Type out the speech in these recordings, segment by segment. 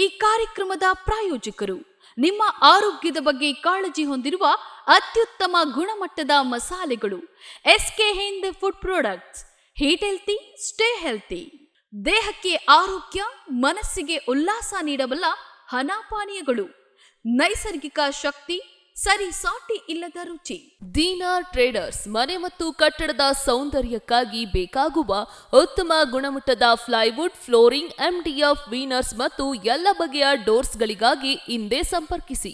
ಈ ಕಾರ್ಯಕ್ರಮದ ಪ್ರಾಯೋಜಕರು ನಿಮ್ಮ ಆರೋಗ್ಯದ ಬಗ್ಗೆ ಕಾಳಜಿ ಹೊಂದಿರುವ ಅತ್ಯುತ್ತಮ ಗುಣಮಟ್ಟದ ಮಸಾಲೆಗಳು SK Hind food products. Eat healthy, stay healthy. ದೇಹಕ್ಕೆ ಆರೋಗ್ಯ, ಮನಸ್ಸಿಗೆ ಉಲ್ಲಾಸ ನೀಡಬಲ್ಲ ಹಣಪಾನೀಯಗಳು, ನೈಸರ್ಗಿಕ ಶಕ್ತಿ, ಸರಿಸಾಟಿ ಇಲ್ಲದ ರುಚಿ. ದೀನಾರ್ ಟ್ರೇಡರ್ಸ್ ಮನೆ ಮತ್ತು ಕಟ್ಟಡದ ಸೌಂದರ್ಯಕ್ಕಾಗಿ ಬೇಕಾಗುವ ಉತ್ತಮ ಗುಣಮಟ್ಟದ ಪ್ಲೈವುಡ್, ಫ್ಲೋರಿಂಗ್, MDF, ವೀನರ್ಸ್ ಮತ್ತು ಎಲ್ಲ ಬಗೆಯ ಡೋರ್ಸ್ಗಳಿಗಾಗಿ ಹಿಂದೆ ಸಂಪರ್ಕಿಸಿ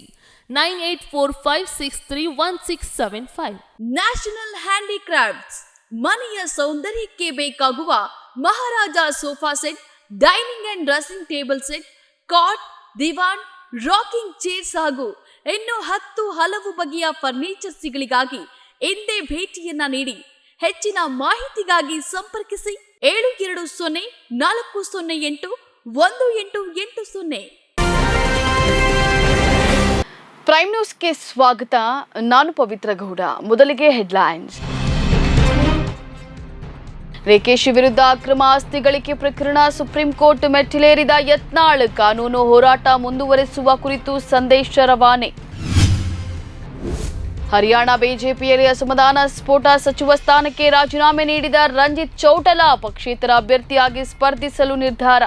9845631675. ನ್ಯಾಷನಲ್ ಹ್ಯಾಂಡಿಕ್ರಾಫ್ಟ್ಸ್ ಮನೆಯ ಸೌಂದರ್ಯಕ್ಕೆ ಬೇಕಾಗುವ Maharaja sofa set, dining and dressing table set, cot, divan, rocking chairs ಹಾಗೂ ಇನ್ನು 10 ಹಲವು ಬಗೆಯ ಫರ್ನಿಚರ್ಸ್ಗಳಿಗಾಗಿ ಇಂದೇ ಭೇಟಿಯನ್ನ ನೀಡಿ. ಹೆಚ್ಚಿನ ಮಾಹಿತಿಗಾಗಿ ಸಂಪರ್ಕಿಸಿ 7204081880. ಪ್ರೈಮ್ ನ್ಯೂಸ್ಗೆ ಸ್ವಾಗತ. ನಾನು ಪವಿತ್ರ ಗೌಡ. ಮೊದಲಿಗೆ ಹೆಡ್ಲೈನ್ಸ್. ರೇಖೇಶ್ ವಿರುದ್ಧ ಅಕ್ರಮ ಆಸ್ತಿ ಗಳಿಕೆ ಪ್ರಕರಣ, ಸುಪ್ರೀಂ ಕೋರ್ಟ್ ಮೆಟ್ಟಿಲೇರಿದ ಯತ್ನಾಳ್, ಕಾನೂನು ಹೋರಾಟ ಮುಂದುವರೆಸುವ ಕುರಿತು ಸಂದೇಶ ರವಾನೆ. ಹರಿಯಾಣ ಬಿಜೆಪಿಯಲ್ಲಿ ಅಸಮಾಧಾನ ಸ್ಫೋಟ, ಸಚಿವ ಸ್ಥಾನಕ್ಕೆ ರಾಜೀನಾಮೆ ನೀಡಿದ ರಂಜಿತ್ ಚೌಟಾಲಾ ಪಕ್ಷೇತರ ಅಭ್ಯರ್ಥಿಯಾಗಿ ಸ್ಪರ್ಧಿಸಲು ನಿರ್ಧಾರ.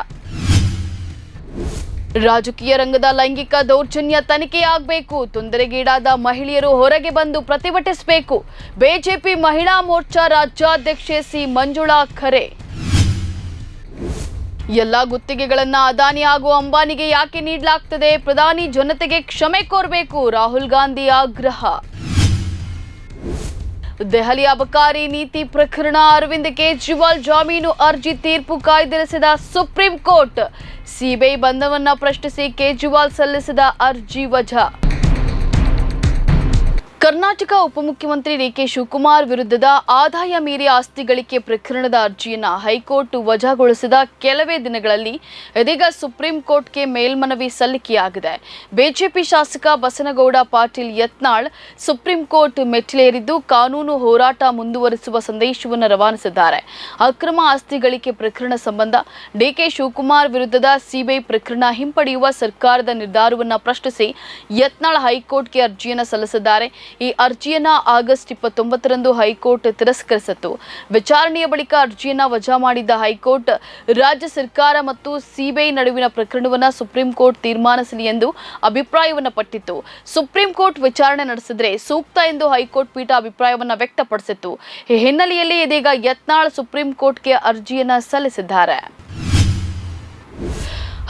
ರಾಜಕೀಯ ರಂಗದ ಲೈಂಗಿಕ ದೌರ್ಜನ್ಯ ತನಿಖೆಯಾಗಬೇಕು, ತೊಂದರೆಗೀಡಾದ ಮಹಿಳೆಯರು ಹೊರಗೆ ಬಂದು ಪ್ರತಿಭಟಿಸಬೇಕು. ಬಿಜೆಪಿ ಮಹಿಳಾ ಮೋರ್ಚಾ ರಾಜ್ಯಾಧ್ಯಕ್ಷೆ ಸಿ ಮಂಜುಳಾ ಖರೆ. ಎಲ್ಲ ಗುತ್ತಿಗೆಗಳನ್ನ ಅದಾನಿ ಹಾಗೂ ಅಂಬಾನಿಗೆ ಯಾಕೆ ನೀಡಲಾಗ್ತದೆ? ಪ್ರಧಾನಿ ಜನತೆಗೆ ಕ್ಷಮೆ ಕೋರಬೇಕು, ರಾಹುಲ್ ಗಾಂಧಿ ಆಗ್ರಹ. ದೆಹಲಿ ಅಬಕಾರಿ ನೀತಿ ಪ್ರಕರಣ, ಅರವಿಂದ್ ಕೇಜ್ರಿವಾಲ್ ಜಾಮೀನು ಅರ್ಜಿ ತೀರ್ಪು ಕಾಯ್ದಿರಿಸಿದ ಸುಪ್ರೀಂ ಕೋರ್ಟ್. ಸಿಬಿಐ ಬಂಧನವನ್ನ ಪ್ರಶ್ನಿಸಿ ಕೇಜ್ರಿವಾಲ್ ಸಲ್ಲಿಸಿದ ಅರ್ಜಿ ವಜಾ. ಕರ್ನಾಟಕ ಉಪಮುಖ್ಯಮಂತ್ರಿ ಡಿಕೆ ಶಿವಕುಮಾರ್ ವಿರುದ್ಧದ ಆದಾಯ ಮೀರಿ ಆಸ್ತಿ ಗಳಿಕೆ ಪ್ರಕರಣದ ಅರ್ಜಿಯನ್ನು ಹೈಕೋರ್ಟ್ ವಜಾಗೊಳಿಸಿದ ಕೆಲವೇ ದಿನಗಳಲ್ಲಿ ಇದೀಗ ಸುಪ್ರೀಂ ಕೋರ್ಟ್ಗೆ ಮೇಲ್ಮನವಿ ಸಲ್ಲಿಕೆಯಾಗಿದೆ. ಬಿಜೆಪಿ ಶಾಸಕ ಬಸನಗೌಡ ಪಾಟೀಲ್ ಯತ್ನಾಳ್ ಸುಪ್ರೀಂ ಕೋರ್ಟ್ ಮೆಟ್ಟಿಲೇರಿದ್ದು ಕಾನೂನು ಹೋರಾಟ ಮುಂದುವರಿಸುವ ಸಂದೇಶವನ್ನು ರವಾನಿಸಿದ್ದಾರೆ. ಅಕ್ರಮ ಆಸ್ತಿ ಗಳಿಕೆ ಪ್ರಕರಣ ಸಂಬಂಧ ಡಿಕೆ ಶಿವಕುಮಾರ್ ವಿರುದ್ಧದ ಸಿಬಿಐ ಪ್ರಕರಣ ಹಿಂಪಡೆಯುವ ಸರ್ಕಾರದ ನಿರ್ಧಾರವನ್ನು ಪ್ರಶ್ನಿಸಿ ಯತ್ನಾಳ್ ಹೈಕೋರ್ಟ್ಗೆ ಅರ್ಜಿಯನ್ನು ಸಲ್ಲಿಸಿದ್ದಾರೆ. ಈ ಅರ್ಜಿಯನ್ನ ಆಗಸ್ಟ್ 29ರಂದು ಹೈಕೋರ್ಟ್ ತಿರಸ್ಕರಿಸಿತ್ತು. ವಿಚಾರಣೆಯ ಬಳಿಕ ಅರ್ಜಿಯನ್ನ ವಜಾ ಮಾಡಿದ್ದ ಹೈಕೋರ್ಟ್ ರಾಜ್ಯ ಸರ್ಕಾರ ಮತ್ತು ಸಿಬಿಐ ನಡುವಿನ ಪ್ರಕರಣವನ್ನು ಸುಪ್ರೀಂ ಕೋರ್ಟ್ ತೀರ್ಮಾನಿಸಲಿ ಎಂದು ಅಭಿಪ್ರಾಯವನ್ನು ಪಟ್ಟಿತ್ತು. ಸುಪ್ರೀಂ ಕೋರ್ಟ್ ವಿಚಾರಣೆ ನಡೆಸಿದ್ರೆ ಸೂಕ್ತ ಎಂದು ಹೈಕೋರ್ಟ್ ಪೀಠ ಅಭಿಪ್ರಾಯವನ್ನು ವ್ಯಕ್ತಪಡಿಸಿತ್ತು. ಈ ಹಿನ್ನೆಲೆಯಲ್ಲಿ ಇದೀಗ ಯತ್ನಾಳ್ ಸುಪ್ರೀಂ ಕೋರ್ಟ್ಗೆ ಅರ್ಜಿಯನ್ನ ಸಲ್ಲಿಸಿದ್ದಾರೆ.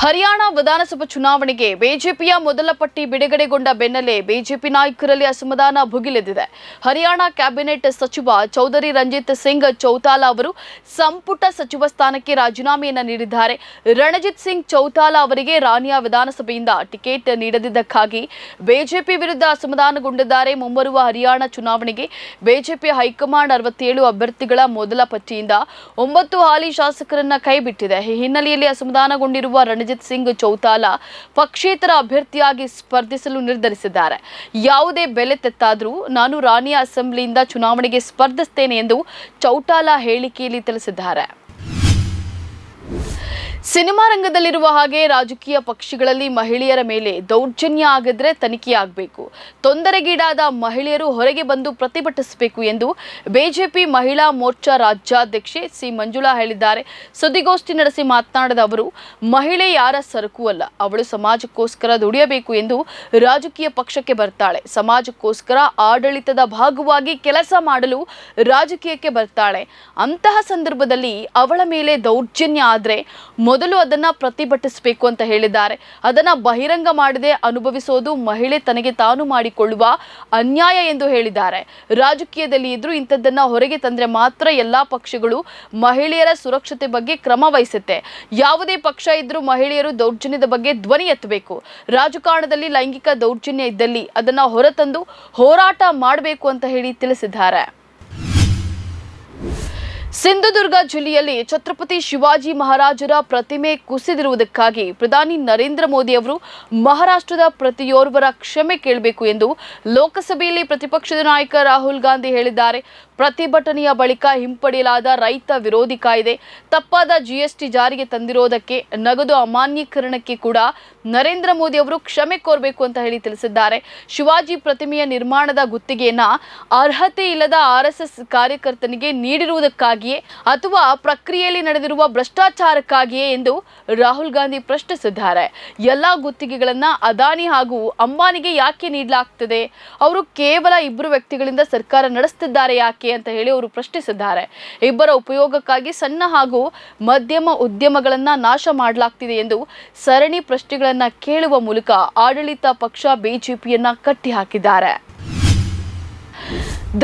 ಹರಿಯಾಣ ವಿಧಾನಸಭಾ ಚುನಾವಣೆಗೆ ಬಿಜೆಪಿಯ ಮೊದಲ ಪಟ್ಟಿ ಬಿಡುಗಡೆಗೊಂಡ ಬೆನ್ನಲ್ಲೇ ಬಿಜೆಪಿ ನಾಯಕರಲ್ಲಿ ಅಸಮಾಧಾನ ಭುಗಿಲೆದ್ದಿದೆ. ಹರಿಯಾಣ ಕ್ಯಾಬಿನೆಟ್ ಸಚಿವ ಚೌಧರಿ ರಂಜಿತ್ ಸಿಂಗ್ ಚೌತಾಲಾ ಅವರು ಸಂಪುಟ ಸಚಿವ ಸ್ಥಾನಕ್ಕೆ ರಾಜೀನಾಮೆಯನ್ನು ನೀಡಿದ್ದಾರೆ. ರಣಜಿತ್ ಸಿಂಗ್ ಚೌತಾಲಾ ಅವರಿಗೆ ರಾನಿಯಾ ವಿಧಾನಸಭೆಯಿಂದ ಟಿಕೆಟ್ ನೀಡದಿದ್ದಕ್ಕಾಗಿ ಬಿಜೆಪಿ ವಿರುದ್ಧ ಅಸಮಾಧಾನಗೊಂಡಿದ್ದಾರೆ. ಮುಂಬರುವ ಹರಿಯಾಣ ಚುನಾವಣೆಗೆ ಬಿಜೆಪಿ ಹೈಕಮಾಂಡ್ 67 ಅಭ್ಯರ್ಥಿಗಳ ಮೊದಲ ಪಟ್ಟಿಯಿಂದ 9 ಹಾಲಿ ಶಾಸಕರನ್ನ ಕೈಬಿಟ್ಟಿದೆ. ಈ ಹಿನ್ನೆಲೆಯಲ್ಲಿ ಅಸಮಾಧಾನಗೊಂಡಿರುವ ರಣಜಿತ್ ಸಿಂಗ್ ಚೌತಾಲಾ ಪಕ್ಷೇತರ ಅಭ್ಯರ್ಥಿಯಾಗಿ ಸ್ಪರ್ಧಿಸಲು ನಿರ್ಧರಿಸಿದ್ದಾರೆ. ಯಾವುದೇ ಬೆಲೆ ತೆತ್ತಾದರೂ ನಾನು ರಾನಿಯಾ ಅಸೆಂಬ್ಲಿಯಿಂದ ಚುನಾವಣೆಗೆ ಸ್ಪರ್ಧಿಸುತ್ತೇನೆ ಎಂದು ಚೌಟಾಲಾ ಹೇಳಿಕೆಯಲ್ಲಿ ತಿಳಿಸಿದ್ದಾರೆ. ಸಿನಿಮಾ ರಂಗದಲ್ಲಿರುವ ಹಾಗೆ ರಾಜಕೀಯ ಪಕ್ಷಗಳಲ್ಲಿ ಮಹಿಳೆಯರ ಮೇಲೆ ದೌರ್ಜನ್ಯ ಆಗಿದ್ರೆ ತನಿಖೆಯಾಗಬೇಕು, ತೊಂದರೆಗೀಡಾದ ಮಹಿಳೆಯರು ಹೊರಗೆ ಬಂದು ಪ್ರತಿಭಟಿಸಬೇಕು ಎಂದು ಬಿಜೆಪಿ ಮಹಿಳಾ ಮೋರ್ಚಾ ರಾಜ್ಯಾಧ್ಯಕ್ಷೆ ಸಿ ಮಂಜುಳಾ ಹೇಳಿದ್ದಾರೆ. ಸುದ್ದಿಗೋಷ್ಠಿ ನಡೆಸಿ ಮಾತನಾಡಿದ ಅವರು, ಮಹಿಳೆ ಯಾರ ಸರಕು ಅಲ್ಲ, ಅವಳು ಸಮಾಜಕ್ಕೋಸ್ಕರ ದುಡಿಯಬೇಕು ಎಂದು ರಾಜಕೀಯ ಪಕ್ಷಕ್ಕೆ ಬರ್ತಾಳೆ, ಸಮಾಜಕ್ಕೋಸ್ಕರ ಆಡಳಿತದ ಭಾಗವಾಗಿ ಕೆಲಸ ಮಾಡಲು ರಾಜಕೀಯಕ್ಕೆ ಬರ್ತಾಳೆ. ಅಂತಹ ಸಂದರ್ಭದಲ್ಲಿ ಅವಳ ಮೇಲೆ ದೌರ್ಜನ್ಯ ಆದ್ರೆ ಮೊದಲು ಅದನ್ನ ಪ್ರತಿಭಟಿಸಬೇಕು ಅಂತ ಹೇಳಿದ್ದಾರೆ. ಅದನ್ನ ಬಹಿರಂಗ ಮಾಡದೆ ಅನುಭವಿಸೋದು ಮಹಿಳೆ ತನಗೆ ತಾನು ಮಾಡಿಕೊಳ್ಳುವ ಅನ್ಯಾಯ ಎಂದು ಹೇಳಿದ್ದಾರೆ. ರಾಜಕೀಯದಲ್ಲಿ ಇದ್ರೂ ಇಂಥದ್ದನ್ನ ಹೊರಗೆ ತಂದ್ರೆ ಮಾತ್ರ ಎಲ್ಲಾ ಪಕ್ಷಗಳು ಮಹಿಳೆಯರ ಸುರಕ್ಷತೆ ಬಗ್ಗೆ ಕ್ರಮ ವಹಿಸುತ್ತೆ. ಯಾವುದೇ ಪಕ್ಷ ಇದ್ರೂ ಮಹಿಳೆಯರು ದೌರ್ಜನ್ಯದ ಬಗ್ಗೆ ಧ್ವನಿ ಎತ್ತಬೇಕು. ರಾಜಕಾರಣದಲ್ಲಿ ಲೈಂಗಿಕ ದೌರ್ಜನ್ಯ ಇದ್ದಲ್ಲಿ ಅದನ್ನ ಹೊರತಂದು ಹೋರಾಟ ಮಾಡಬೇಕು ಅಂತ ಹೇಳಿ ತಿಳಿಸಿದ್ದಾರೆ. ಸಿಂಧುದುರ್ಗ ಜಿಲ್ಲೆಯಲ್ಲಿ ಛತ್ರಪತಿ ಶಿವಾಜಿ ಮಹಾರಾಜರ ಪ್ರತಿಮೆ ಕುಸಿದಿರುವುದಕ್ಕಾಗಿ ಪ್ರಧಾನಿ ನರೇಂದ್ರ ಮೋದಿ ಅವರು ಮಹಾರಾಷ್ಟ್ರದ ಪ್ರತಿಯೋರ್ವರ ಕ್ಷಮೆ ಕೇಳಬೇಕು ಎಂದು ಲೋಕಸಭೆಯಲ್ಲಿ ಪ್ರತಿಪಕ್ಷದ ನಾಯಕ ರಾಹುಲ್ ಗಾಂಧಿ ಹೇಳಿದ್ದಾರೆ. ಪ್ರತಿಭಟನೆಯ ಬಳಿಕ ಹಿಂಪಡೆಯಲಾದ ರೈತ ವಿರೋಧಿ ಕಾಯ್ದೆ, ತಪ್ಪಾದ GST ಜಾರಿಗೆ ತಂದಿರೋದಕ್ಕೆ, ನಗದು ಅಮಾನ್ಯೀಕರಣಕ್ಕೆ ಕೂಡ ನರೇಂದ್ರ ಮೋದಿ ಅವರು ಕ್ಷಮೆ ಕೋರಬೇಕು ಅಂತ ಹೇಳಿ ತಿಳಿಸಿದ್ದಾರೆ. ಶಿವಾಜಿ ಪ್ರತಿಮೆಯ ನಿರ್ಮಾಣದ ಗುತ್ತಿಗೆಯನ್ನ ಅರ್ಹತೆ ಇಲ್ಲದ RSS ಕಾರ್ಯಕರ್ತನಿಗೆ ನೀಡಿರುವುದಕ್ಕಾಗಿಯೇ ಅಥವಾ ಪ್ರಕ್ರಿಯೆಯಲ್ಲಿ ನಡೆದಿರುವ ಭ್ರಷ್ಟಾಚಾರಕ್ಕಾಗಿಯೇ ಎಂದು ರಾಹುಲ್ ಗಾಂಧಿ ಪ್ರಶ್ನಿಸಿದ್ದಾರೆ. ಎಲ್ಲಾ ಗುತ್ತಿಗೆಗಳನ್ನ ಅದಾನಿ ಹಾಗೂ ಅಂಬಾನಿಗೆ ಯಾಕೆ ನೀಡಲಾಗ್ತದೆ? ಅವರು ಕೇವಲ ಇಬ್ಬರು ವ್ಯಕ್ತಿಗಳಿಂದ ಸರ್ಕಾರ ನಡೆಸುತ್ತಿದ್ದಾರೆ ಯಾಕೆ ಅಂತ ಹೇಳಿ ಅವರು ಪ್ರಶ್ನಿಸಿದ್ದಾರೆ. ಇಬ್ಬರ ಉಪಯೋಗಕ್ಕಾಗಿ ಸಣ್ಣ ಹಾಗೂ ಮಧ್ಯಮ ಉದ್ಯಮಗಳನ್ನ ನಾಶ ಮಾಡಲಾಗ್ತಿದೆ ಎಂದು ಸರಣಿ ಪ್ರಶ್ನೆಗಳನ್ನ ಕೇಳುವ ಮೂಲಕ ಆಡಳಿತ ಪಕ್ಷ ಬಿಜೆಪಿಯನ್ನ ಕಟ್ಟಿಹಾಕಿದ್ದಾರೆ.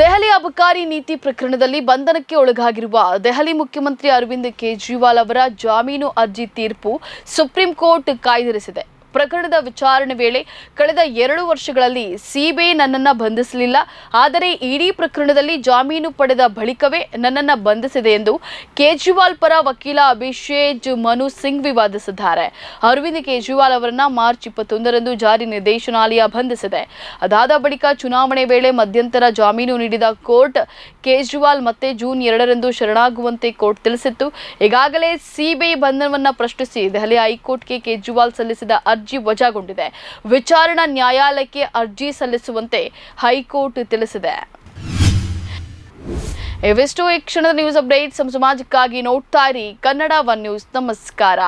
ದೆಹಲಿ ಅಬಕಾರಿ ನೀತಿ ಪ್ರಕರಣದಲ್ಲಿ ಬಂಧನಕ್ಕೆ ಒಳಗಾಗಿರುವ ದೆಹಲಿ ಮುಖ್ಯಮಂತ್ರಿ ಅರವಿಂದ್ ಕೇಜ್ರಿವಾಲ್ ಅವರ ಜಾಮೀನು ಅರ್ಜಿ ತೀರ್ಪು ಸುಪ್ರೀಂ ಕೋರ್ಟ್ ಕಾಯ್ದಿರಿಸಿದೆ. ಪ್ರಕರಣದ ವಿಚಾರಣೆ ವೇಳೆ ಕಳೆದ 2 ವರ್ಷಗಳಲ್ಲಿ ಸಿಬಿಐ ನನ್ನನ್ನು ಬಂಧಿಸಲಿಲ್ಲ, ಆದರೆ ಇಡೀ ಪ್ರಕರಣದಲ್ಲಿ ಜಾಮೀನು ಪಡೆದ ಬಳಿಕವೇ ನನ್ನನ್ನು ಬಂಧಿಸಿದೆ ಎಂದು ಕೇಜ್ರಿವಾಲ್ ಪರ ವಕೀಲ ಅಭಿಷೇಕ್ ಮನು ಸಿಂಗ್ ವಿವಾದಿಸಿದ್ದಾರೆ. ಅರವಿಂದ್ ಕೇಜ್ರಿವಾಲ್ ಅವರನ್ನ ಮಾರ್ಚ್ 21ರಂದು ಜಾರಿ ನಿರ್ದೇಶನಾಲಯ ಬಂಧಿಸಿದೆ. ಅದಾದ ಬಳಿಕ ಚುನಾವಣೆ ವೇಳೆ ಮಧ್ಯಂತರ ಜಾಮೀನು ನೀಡಿದ ಕೋರ್ಟ್ ಕೇಜ್ರಿವಾಲ್ ಮತ್ತೆ ಜೂನ್ 2ರಂದು ಶರಣಾಗುವಂತೆ ಕೋರ್ಟ್ ತಿಳಿಸಿತ್ತು. ಈಗಾಗಲೇ ಸಿಬಿಐ ಬಂಧನವನ್ನ ಪ್ರಶ್ನಿಸಿ ದೆಹಲಿ ಹೈಕೋರ್ಟ್ಗೆ ಕೇಜ್ರಿವಾಲ್ ಸಲ್ಲಿಸಿದ ಅರ್ಜಿ ವಜಾಗೊಂಡಿದೆ. ವಿಚಾರಣಾ ನ್ಯಾಯಾಲಯಕ್ಕೆ ಅರ್ಜಿ ಸಲ್ಲಿಸುವಂತೆ ಹೈಕೋರ್ಟ್ ತಿಳಿಸಿದೆ. ಇವಿಷ್ಟು ಈ ಕ್ಷಣದ ನ್ಯೂಸ್ ಅಪ್ಡೇಟ್ಸ್. ಸಮಾಜಕ್ಕಾಗಿ ನೋಡ್ತಾ ಇರಿ ಕನ್ನಡ 1 ನ್ಯೂಸ್. ನಮಸ್ಕಾರ.